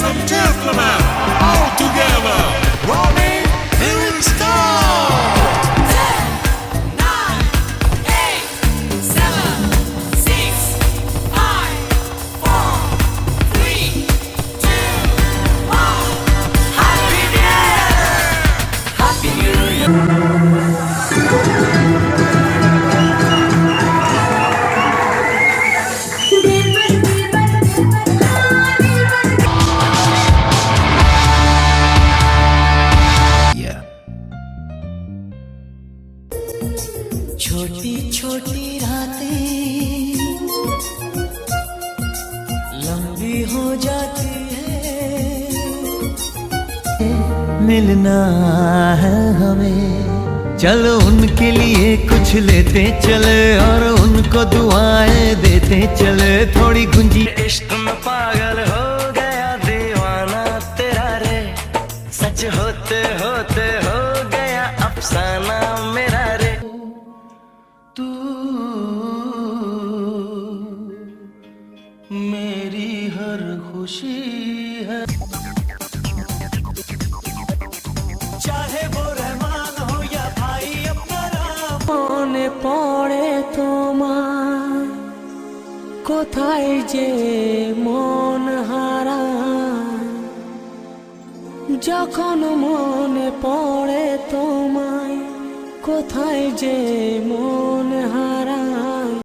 and gentlemen, all together, rolling Healing Star! 10, 9, 8, 7, 6, 5, 4, 3, 2, 1. Happy New Year! Happy New Year! छोटी छोटी रातें लंबी हो जाती है, मिलना है हमें, चलो उनके लिए कुछ लेते चले और उनको दुआएं देते चले। थोड़ी गुंजी इश्क में पागल हो गया दीवाना तेरा रे, सच होते होते हो गया अफसाना मेरा रे। तू मेरी हर खुशी है, चाहे वो रहमान हो या भाई अपना राम। মনে পড়ে তোমার, কোথায় যে মন হারায়, যখন মনে পড়ে তোমায়, কোথায় যে মন হারায়।